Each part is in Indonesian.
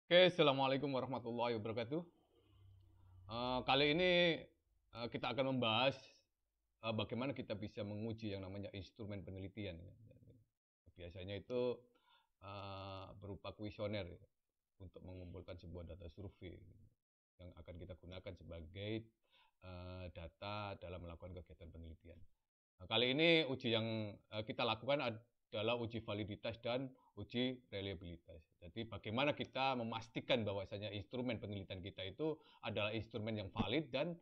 Oke, Assalamualaikum warahmatullahi wabarakatuh. Kali ini kita akan membahas bagaimana kita bisa menguji yang namanya instrumen penelitian. Ya. Biasanya itu berupa kuesioner ya, untuk mengumpulkan sebuah data survei yang akan kita gunakan sebagai data dalam melakukan kegiatan penelitian. Nah, kali ini uji yang kita lakukan adalah uji validitas dan uji reliabilitas. Jadi bagaimana kita memastikan bahwasanya instrumen penelitian kita itu adalah instrumen yang valid dan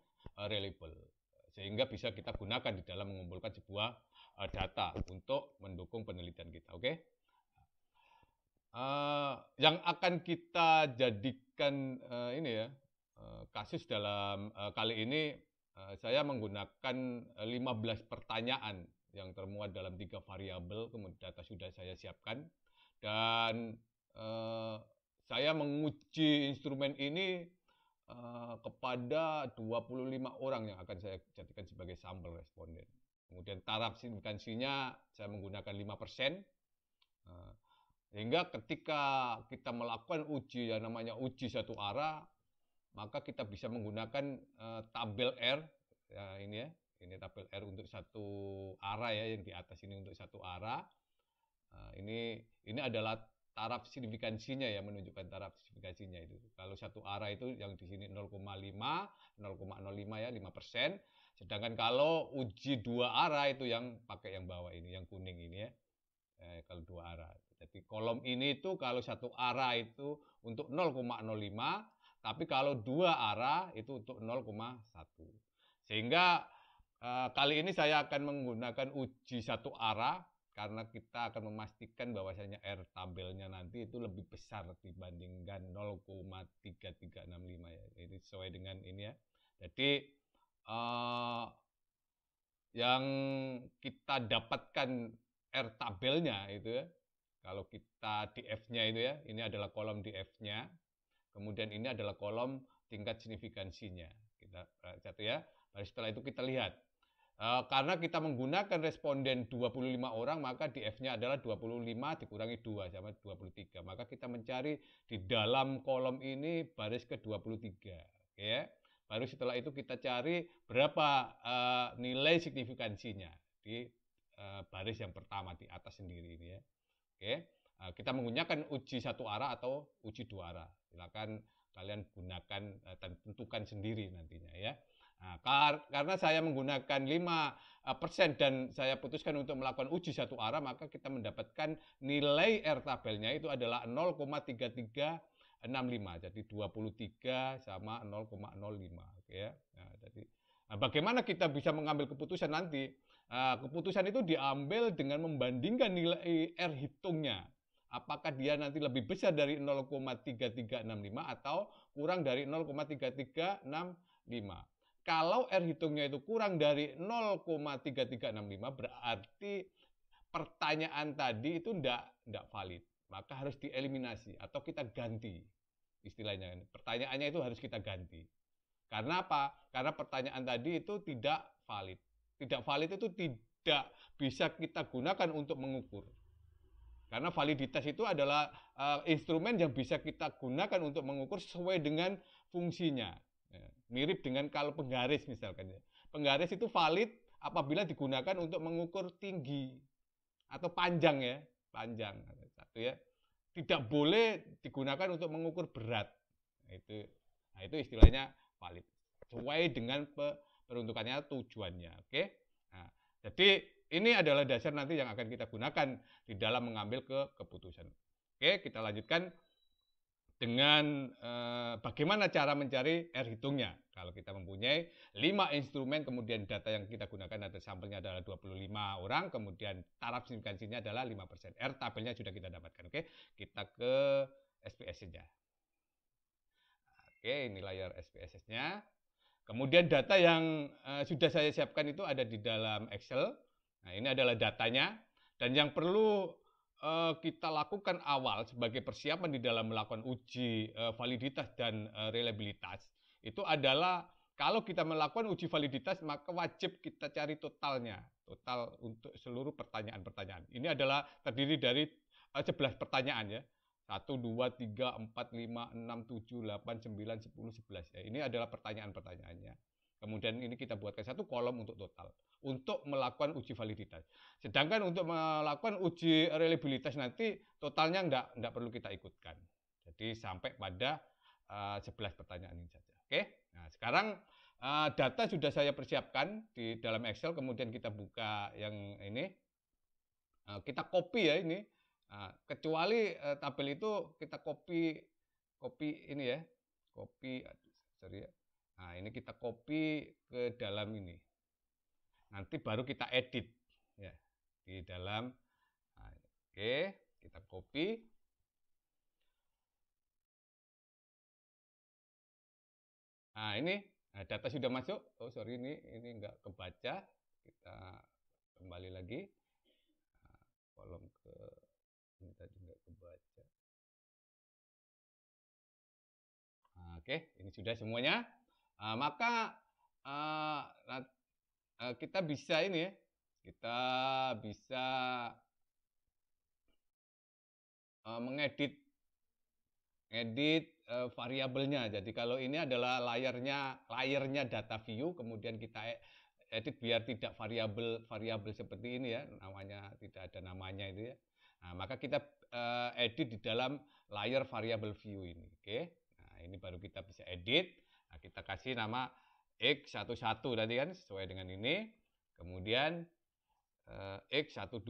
reliable, sehingga bisa kita gunakan di dalam mengumpulkan sebuah data untuk mendukung penelitian kita. Oke? Yang akan kita jadikan ini ya kasus dalam kali ini, saya menggunakan 15 pertanyaan yang termuat dalam 3 variabel, kemudian data sudah saya siapkan, dan saya menguji instrumen ini kepada 25 orang yang akan saya jadikan sebagai sampel responden. Kemudian taraf signifikansinya saya menggunakan 5%. Sehingga ketika kita melakukan uji yang namanya uji satu arah, maka kita bisa menggunakan tabel R ya, ini tabel R untuk satu arah ya, yang di atas ini untuk satu arah. Ini adalah taraf signifikansinya ya, menunjukkan taraf signifikansinya itu. Kalau satu arah itu yang di sini 0,5 ya, 5%. Sedangkan kalau uji dua arah itu yang pakai yang bawah ini, yang kuning ini ya. Kalau dua arah. Jadi kolom ini itu kalau satu arah itu untuk 0,05, tapi kalau dua arah itu untuk 0,1. Sehingga kali ini saya akan menggunakan uji satu arah karena kita akan memastikan bahwasanya R tabelnya nanti itu lebih besar dibandingkan 0,3365 ya. Ini sesuai dengan ini ya. Jadi yang kita dapatkan R tabelnya itu ya, kalau kita di F-nya itu ya, ini adalah kolom di F-nya, kemudian ini adalah kolom tingkat signifikansinya. Kita satu ya. Baru setelah itu kita lihat. Karena kita menggunakan responden 25 orang, maka di F-nya adalah 25 dikurangi 2 sama 23. Maka kita mencari di dalam kolom ini baris ke-23. Ya. Baru setelah itu kita cari berapa nilai signifikansinya di baris yang pertama di atas sendiri ini ya. Oke, kita menggunakan uji satu arah atau uji dua arah. Silakan kalian gunakan dan tentukan sendiri nantinya ya. Nah, karena saya menggunakan 5% dan saya putuskan untuk melakukan uji satu arah, maka kita mendapatkan nilai R tabelnya itu adalah 0,3365. Jadi 23 sama 0,05 ya. Nah, jadi bagaimana kita bisa mengambil keputusan nanti? Keputusan itu diambil dengan membandingkan nilai R hitungnya. Apakah dia nanti lebih besar dari 0,3365 atau kurang dari 0,3365. Kalau R hitungnya itu kurang dari 0,3365 berarti pertanyaan tadi itu tidak valid. Maka harus dieliminasi atau kita ganti istilahnya. Pertanyaannya itu harus kita ganti. Karena apa? Karena pertanyaan tadi itu tidak valid. Tidak valid itu tidak bisa kita gunakan untuk mengukur. Karena validitas itu adalah instrumen yang bisa kita gunakan untuk mengukur sesuai dengan fungsinya. Mirip dengan kalau penggaris misalkan ya. Penggaris itu valid apabila digunakan untuk mengukur tinggi atau panjang ya, panjang satu ya. Tidak boleh digunakan untuk mengukur berat. Nah, itu istilahnya valid. Sesuai dengan peruntukannya, tujuannya. Oke. Nah, jadi ini adalah dasar nanti yang akan kita gunakan di dalam mengambil keputusan. Oke, kita lanjutkan dengan bagaimana cara mencari R hitungnya. Kalau kita mempunyai 5 instrumen, kemudian data yang kita gunakan ada sampelnya adalah 25 orang, kemudian taraf signifikansinya adalah 5%. R tabelnya sudah kita dapatkan. Oke, kita ke SPSS-nya. Oke, ini layar SPSS-nya. Kemudian data yang sudah saya siapkan itu ada di dalam Excel. Nah, ini adalah datanya. Dan yang perlu kita lakukan awal sebagai persiapan di dalam melakukan uji validitas dan reliabilitas itu adalah kalau kita melakukan uji validitas maka wajib kita cari totalnya, total untuk seluruh pertanyaan-pertanyaan. Ini adalah terdiri dari 11 pertanyaan ya. 1, 2, 3, 4, 5, 6, 7, 8, 9, 10, 11. Ya, ini adalah pertanyaan-pertanyaannya. Kemudian ini kita buatkan satu kolom untuk total, untuk melakukan uji validitas. Sedangkan untuk melakukan uji reliabilitas nanti totalnya enggak perlu kita ikutkan. Jadi sampai pada 11 pertanyaan ini saja. Oke. Nah, sekarang data sudah saya persiapkan di dalam Excel, kemudian kita buka yang ini. Kita copy ya ini. Kecuali tabel itu kita copy ini ya. Sorry ya. Nah, ini kita copy ke dalam ini. Nanti baru kita edit ya di dalam. Oke, kita copy. Nah, ini data sudah masuk. Oh, sorry ini enggak kebaca. Kita kembali lagi. Kolom ke ini tadi enggak kebaca. Oke, ini sudah semuanya. Maka kita bisa ini ya. Kita bisa mengedit variabelnya. Jadi kalau ini adalah layarnya data view, kemudian kita edit biar tidak variabel seperti ini ya, namanya tidak ada namanya itu ya. Nah, maka kita edit di dalam layar variabel view ini. Oke. Nah, ini baru kita bisa edit. Nah, kita kasih nama X11 tadi kan sesuai dengan ini. Kemudian X12.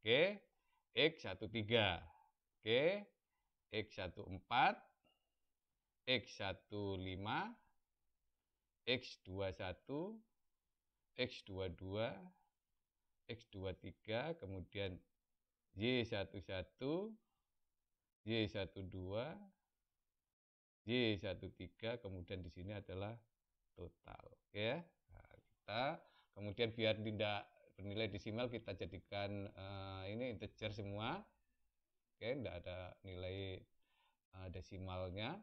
Oke. X13. Oke. X14, X15, X21, X22, X23, kemudian Y11, Y12, Y13, kemudian di sini adalah total. Oke ya. Nah, kita kemudian biar tidak bernilai desimal kita jadikan ini integer semua. Oke, tidak ada nilai desimalnya.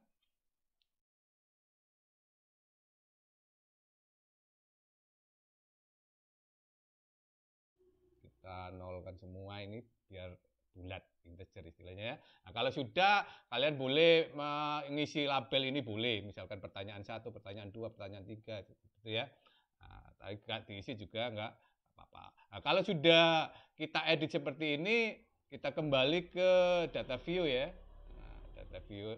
Kita nolkan semua ini biar bulat, integer istilahnya ya. Nah, kalau sudah, kalian boleh mengisi label ini boleh. Misalkan pertanyaan 1, pertanyaan 2, pertanyaan 3, gitu ya. Nah, tapi nggak diisi juga nggak apa-apa. Nah, kalau sudah kita edit seperti ini, kita kembali ke data view ya.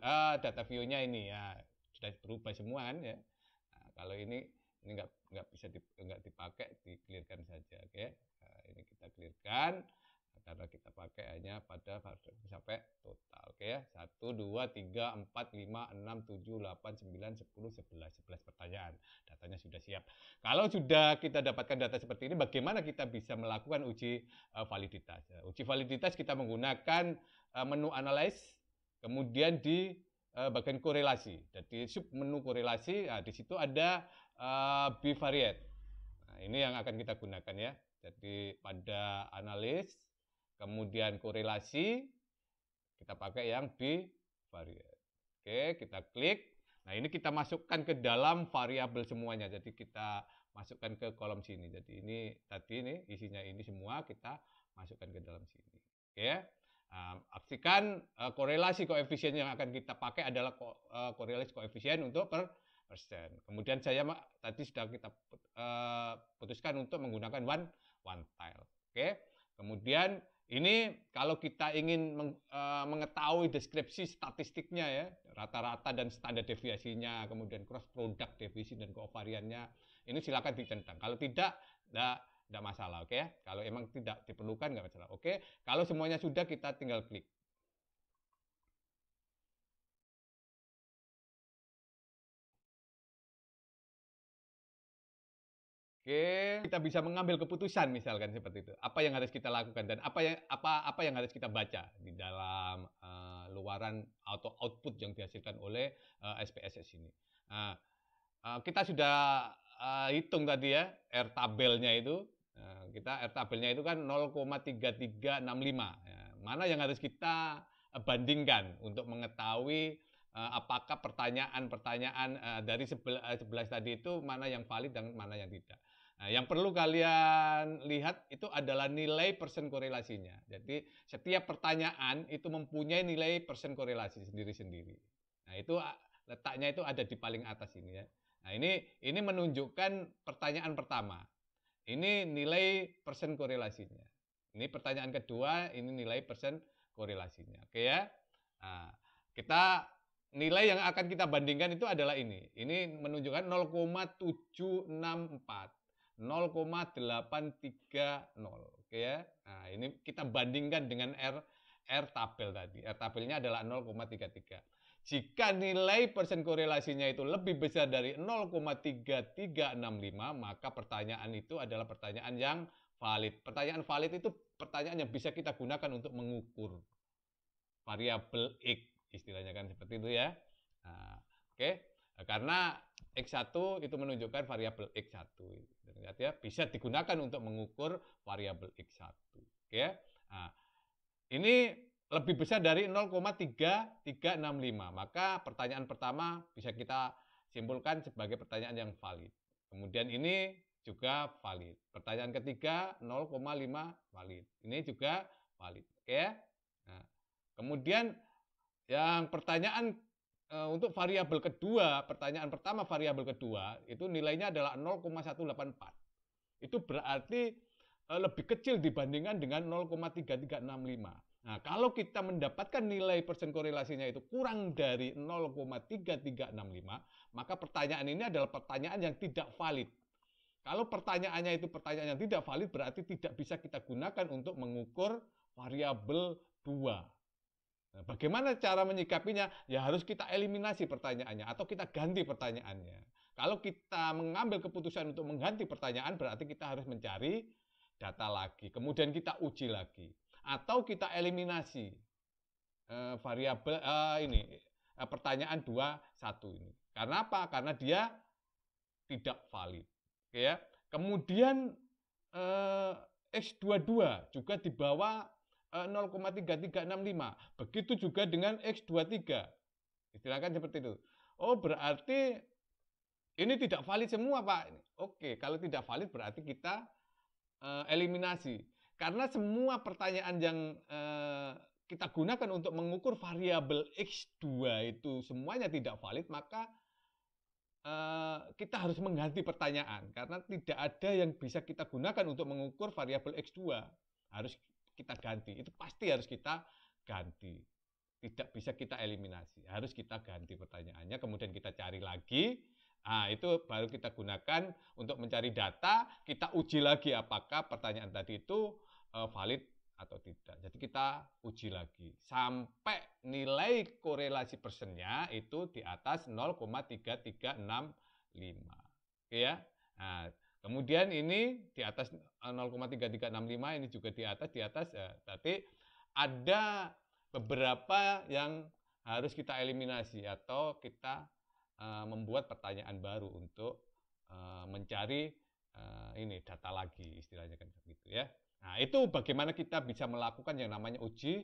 Nah, data view-nya ini ya sudah berubah semua kan ya. Nah, kalau ini nggak bisa nggak dipakai, di-clearkan saja, oke. Nah, ini kita clearkan karena kita pakai hanya pada sampai total, oke ya. 1, 2, 3, 4, 5, 6, 7, 8, 9, 10, 11 pertanyaan. Datanya sudah siap. Kalau sudah kita dapatkan data seperti ini, bagaimana kita bisa melakukan uji validitas? Uji validitas kita menggunakan menu analyze, kemudian di bagian korelasi. Jadi sub menu korelasi, di situ ada bivariate. Nah, ini yang akan kita gunakan ya. Jadi pada analis, kemudian korelasi, kita pakai yang bivariate. Oke, kita klik. Nah, ini kita masukkan ke dalam variabel semuanya. Jadi kita masukkan ke kolom sini. Jadi ini tadi ini isinya ini semua kita masukkan ke dalam sini. Oke. Aktifkan korelasi koefisien yang akan kita pakai adalah korelasi koefisien untuk persen. Kemudian tadi sudah kita putuskan untuk menggunakan one tile. Oke. Kemudian ini kalau kita ingin mengetahui deskripsi statistiknya ya, rata-rata dan standar deviasinya, kemudian cross product deviasi dan kovariannya, ini silakan dicentang. Kalau tidak, tidak masalah, oke ya. Kalau emang tidak diperlukan nggak masalah, oke. Kalau semuanya sudah, kita tinggal klik. Oke, kita bisa mengambil keputusan misalkan seperti itu. Apa yang harus kita lakukan dan apa yang harus kita baca di dalam luaran atau output yang dihasilkan oleh SPSS ini. Nah, kita sudah hitung tadi ya R tabelnya itu. R tabelnya itu kan 0,3365. Ya, mana yang harus kita bandingkan untuk mengetahui apakah pertanyaan-pertanyaan dari 11 tadi itu mana yang valid dan mana yang tidak. Nah, yang perlu kalian lihat itu adalah nilai persen korelasinya. Jadi setiap pertanyaan itu mempunyai nilai persen korelasi sendiri-sendiri. Nah, itu letaknya itu ada di paling atas ini ya. Nah, ini menunjukkan pertanyaan pertama. Ini nilai persen korelasinya. Ini pertanyaan kedua, ini nilai persen korelasinya. Oke ya. Nah, kita nilai yang akan kita bandingkan itu adalah ini. Ini menunjukkan 0,764. 0,830. Oke ya. Nah, ini kita bandingkan dengan R tabel tadi. R tabelnya adalah 0,33. Jika nilai persen korelasinya itu lebih besar dari 0,3365, maka pertanyaan itu adalah pertanyaan yang valid. Pertanyaan valid itu pertanyaan yang bisa kita gunakan untuk mengukur variabel X, istilahnya kan seperti itu ya. Nah, oke. Karena X1 itu menunjukkan variabel X1. Lihat ya, bisa digunakan untuk mengukur variabel X1. Oke ya. Nah, ini lebih besar dari 0,3365. Maka pertanyaan pertama bisa kita simpulkan sebagai pertanyaan yang valid. Kemudian ini juga valid. Pertanyaan ketiga 0,5 valid. Ini juga valid. Oke ya. Nah, kemudian yang pertanyaan untuk variabel kedua, pertanyaan pertama variabel kedua itu nilainya adalah 0,184. Itu berarti lebih kecil dibandingkan dengan 0,3365. Nah, kalau kita mendapatkan nilai persen korelasinya itu kurang dari 0,3365, maka pertanyaan ini adalah pertanyaan yang tidak valid. Kalau pertanyaannya itu pertanyaan yang tidak valid, berarti tidak bisa kita gunakan untuk mengukur variabel 2. Nah, bagaimana cara menyikapinya? Ya harus kita eliminasi pertanyaannya atau kita ganti pertanyaannya. Kalau kita mengambil keputusan untuk mengganti pertanyaan, berarti kita harus mencari data lagi. Kemudian kita uji lagi. Atau kita eliminasi variabel pertanyaan 21 ini. Karena apa? Karena dia tidak valid. Oke ya. Kemudian X22 juga di bawah 0,3365. Begitu juga dengan X23. Istilahkan seperti itu. Oh, berarti ini tidak valid semua, Pak. Oke, kalau tidak valid berarti kita eliminasi. Karena semua pertanyaan yang kita gunakan untuk mengukur variabel X2 itu semuanya tidak valid, maka kita harus mengganti pertanyaan. Karena tidak ada yang bisa kita gunakan untuk mengukur variabel X2. Harus kita ganti, itu pasti harus kita ganti, tidak bisa kita eliminasi, harus kita ganti pertanyaannya, kemudian kita cari lagi. Nah, itu baru kita gunakan untuk mencari data, kita uji lagi apakah pertanyaan tadi itu valid atau tidak. Jadi kita uji lagi sampai nilai korelasi persennya itu di atas 0,3365. Oke ya. Nah, kemudian ini di atas 0,3365, ini juga di atas. Tapi ada beberapa yang harus kita eliminasi atau kita membuat pertanyaan baru untuk mencari ini data lagi, istilahnya kan begitu ya. Nah, itu bagaimana kita bisa melakukan yang namanya uji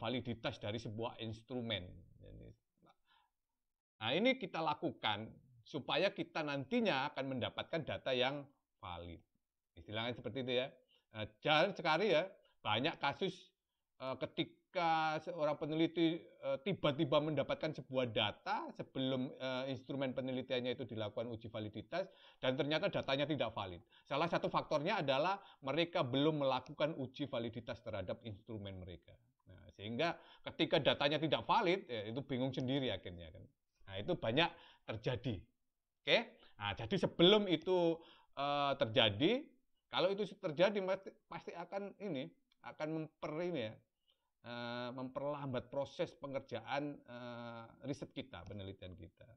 validitas dari sebuah instrumen. Nah, ini kita lakukan supaya kita nantinya akan mendapatkan data yang valid. Istilahnya seperti itu ya. Jangan sekali ya, banyak kasus ketika seorang peneliti tiba-tiba mendapatkan sebuah data sebelum instrumen penelitiannya itu dilakukan uji validitas dan ternyata datanya tidak valid. Salah satu faktornya adalah mereka belum melakukan uji validitas terhadap instrumen mereka. Nah, sehingga ketika datanya tidak valid, ya, itu bingung sendiri akhirnya kan. Nah, itu banyak terjadi. Oke, nah jadi sebelum itu terjadi, kalau itu terjadi pasti akan memperlambat proses pengerjaan riset kita, penelitian kita.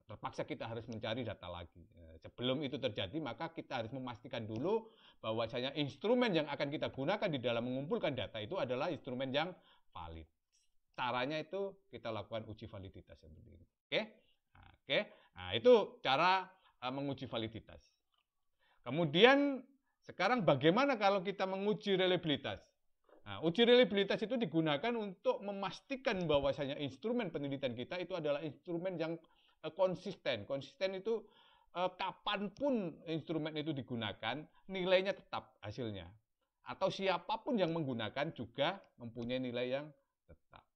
Terpaksa kita harus mencari data lagi. Sebelum itu terjadi, maka kita harus memastikan dulu bahwasanya instrumen yang akan kita gunakan di dalam mengumpulkan data itu adalah instrumen yang valid. Caranya itu kita lakukan uji validitas seperti ini. Oke? Nah, itu cara menguji validitas. Kemudian sekarang bagaimana kalau kita menguji reliabilitas? Nah, uji reliabilitas itu digunakan untuk memastikan bahwasanya instrumen penelitian kita itu adalah instrumen yang konsisten. Konsisten itu kapanpun instrumen itu digunakan, nilainya tetap hasilnya. Atau siapapun yang menggunakan juga mempunyai nilai yang tetap.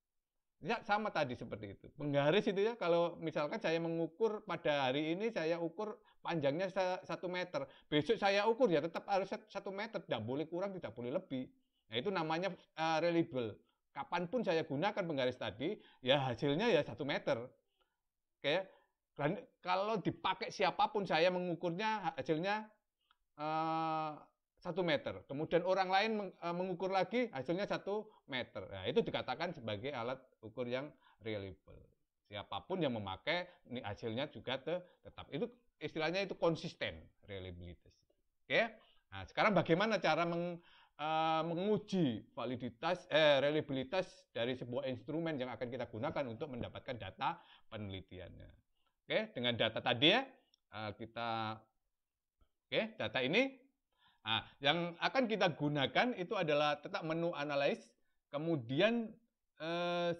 Ya sama tadi seperti itu. Penggaris itu ya, kalau misalkan saya mengukur pada hari ini saya ukur panjangnya 1 meter. Besok saya ukur ya tetap harus 1 meter, tidak boleh kurang, tidak boleh lebih. Nah itu namanya reliable. Kapanpun saya gunakan penggaris tadi, ya hasilnya ya 1 meter. Oke. Dan kalau dipakai siapapun saya mengukurnya hasilnya 1 meter. Kemudian orang lain mengukur lagi hasilnya 1 meter. Nah, itu dikatakan sebagai alat ukur yang reliable. Siapapun yang memakai hasilnya juga tetap. Itu istilahnya itu konsisten, reliabilitas. Oke. Nah, sekarang bagaimana cara menguji validitas reliabilitas dari sebuah instrumen yang akan kita gunakan untuk mendapatkan data penelitiannya. Oke, dengan data tadi ya kita data ini. Nah, yang akan kita gunakan itu adalah tetap menu analyze, kemudian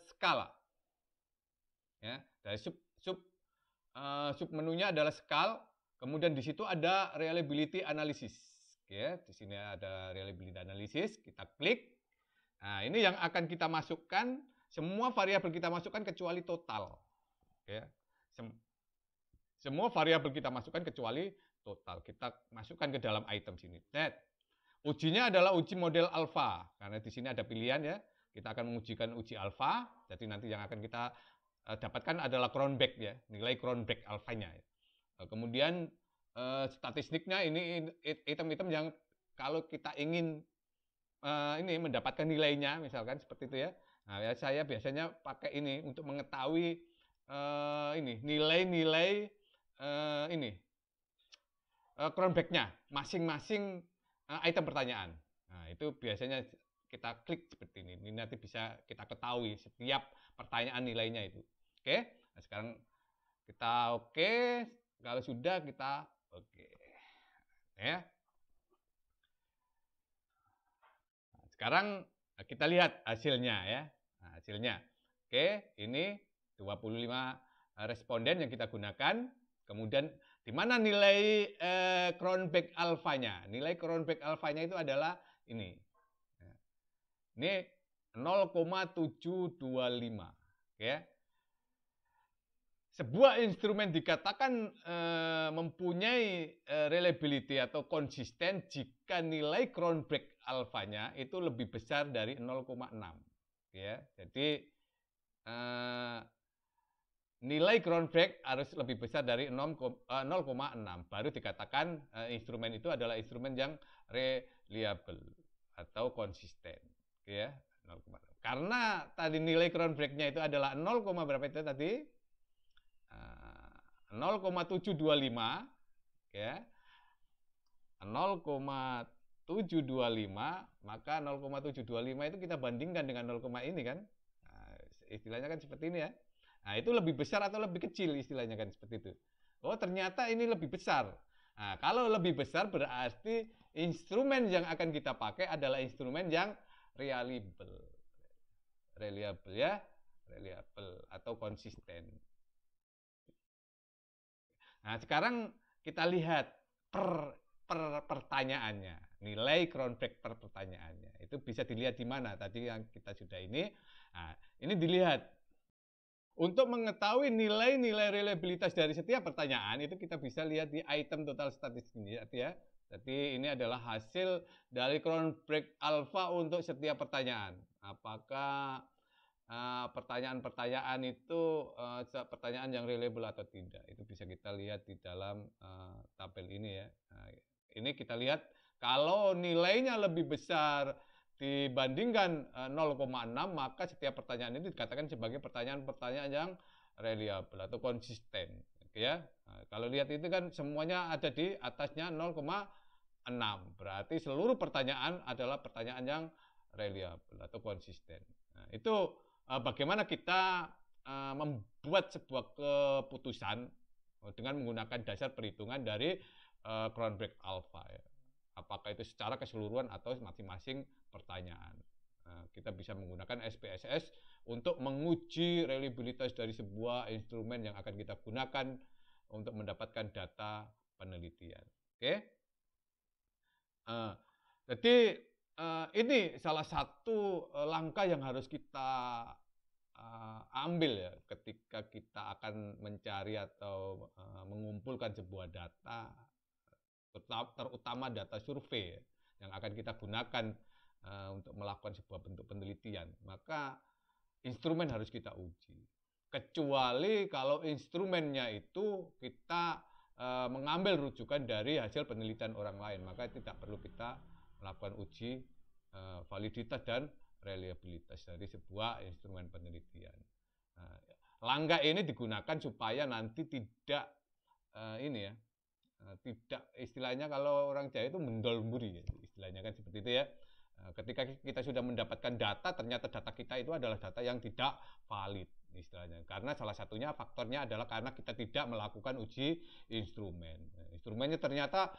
skala. Ya, dari sub menunya adalah skala, kemudian di situ ada reliability analysis. Oke, di sini ada reliability analysis, kita klik. Nah, ini yang akan kita masukkan, semua variabel kita masukkan kecuali total. Oke. Semua variabel kita masukkan kecuali total. Kita masukkan ke dalam item sini. Ujinya adalah uji model alpha. Karena di sini ada pilihan ya. Kita akan mengujikan uji alpha. Jadi nanti yang akan kita dapatkan adalah Cronbach ya. Nilai Cronbach alfanya. Kemudian statistiknya ini item-item yang kalau kita ingin ini mendapatkan nilainya misalkan seperti itu ya. Nah, ya saya biasanya pakai ini untuk mengetahui ini nilai-nilai Cronbach-nya masing-masing item pertanyaan. Nah, itu biasanya kita klik seperti ini. Ini nanti bisa kita ketahui setiap pertanyaan nilainya itu. Oke. Nah, sekarang kita oke. Kalau sudah kita oke. Ya. Nah, sekarang kita lihat hasilnya ya. Nah, hasilnya. Oke, ini 25 responden yang kita gunakan. Kemudian di mana nilai Cronbach alfanya? Nilai Cronbach alfanya itu adalah ini. Ini 0,725. Ya. Sebuah instrumen dikatakan mempunyai reliability atau konsisten jika nilai Cronbach alfanya itu lebih besar dari 0,6. Ya. Jadi nilai Cronbach harus lebih besar dari 0,6 baru dikatakan instrumen itu adalah instrumen yang reliable atau konsisten, ya 0,6. Karena tadi nilai Cronbach-nya itu adalah 0, berapa itu tadi 0,725 ya 0,725 maka 0,725 itu kita bandingkan dengan 0, ini kan istilahnya kan seperti ini ya. Nah, itu lebih besar atau lebih kecil istilahnya kan seperti itu. Oh, ternyata ini lebih besar. Nah, kalau lebih besar berarti instrumen yang akan kita pakai adalah instrumen yang reliable. Reliable ya, reliable atau konsisten. Nah, sekarang kita lihat per pertanyaannya. Nilai Cronbach per pertanyaannya. Itu bisa dilihat di mana? Tadi yang kita sudah ini. Nah, ini dilihat. Untuk mengetahui nilai-nilai reliabilitas dari setiap pertanyaan itu kita bisa lihat di item total statistik ya. Jadi ini adalah hasil dari Cronbach alpha untuk setiap pertanyaan. Apakah pertanyaan-pertanyaan itu pertanyaan yang reliable atau tidak? Itu bisa kita lihat di dalam tabel ini ya. Nah, ini kita lihat kalau nilainya lebih besar dibandingkan 0,6 maka setiap pertanyaan ini dikatakan sebagai pertanyaan-pertanyaan yang reliable atau konsisten ya. Nah, kalau lihat itu kan semuanya ada di atasnya 0,6 berarti seluruh pertanyaan adalah pertanyaan yang reliable atau konsisten. Nah, itu bagaimana kita membuat sebuah keputusan dengan menggunakan dasar perhitungan dari Cronbach alpha ya. Apakah itu secara keseluruhan atau masing-masing pertanyaan. Kita bisa menggunakan SPSS untuk menguji reliabilitas dari sebuah instrumen yang akan kita gunakan untuk mendapatkan data penelitian. Oke? Jadi ini salah satu langkah yang harus kita ambil ya ketika kita akan mencari atau mengumpulkan sebuah data, terutama data survei yang akan kita gunakan untuk melakukan sebuah bentuk penelitian. Maka instrumen harus kita uji. Kecuali kalau instrumennya itu kita mengambil rujukan dari hasil penelitian orang lain, maka tidak perlu kita melakukan uji validitas dan reliabilitas dari sebuah instrumen penelitian. Langkah ini digunakan supaya nanti tidak tidak istilahnya kalau orang Jawa itu mendolburi, istilahnya kan seperti itu ya. Ketika kita sudah mendapatkan data, ternyata data kita itu adalah data yang tidak valid istilahnya. Karena salah satunya faktornya adalah karena kita tidak melakukan uji instrumen. Instrumennya ternyata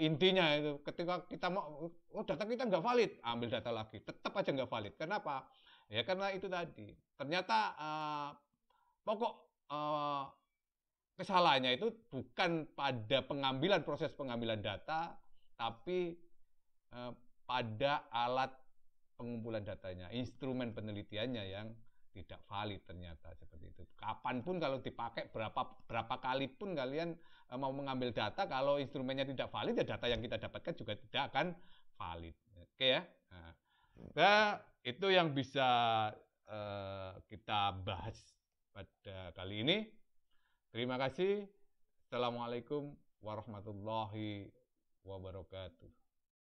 intinya itu ketika kita mau, data kita nggak valid, ambil data lagi, tetap aja nggak valid. Kenapa? Ya karena itu tadi. Ternyata pokok kesalahannya itu bukan pada proses pengambilan data, tapi pada alat pengumpulan datanya, instrumen penelitiannya yang tidak valid ternyata seperti itu. Kapanpun kalau dipakai berapa kali pun kalian mau mengambil data, kalau instrumennya tidak valid ya data yang kita dapatkan juga tidak akan valid. Oke ya. Nah, itu yang bisa kita bahas pada kali ini. Terima kasih. Assalamualaikum warahmatullahi wabarakatuh.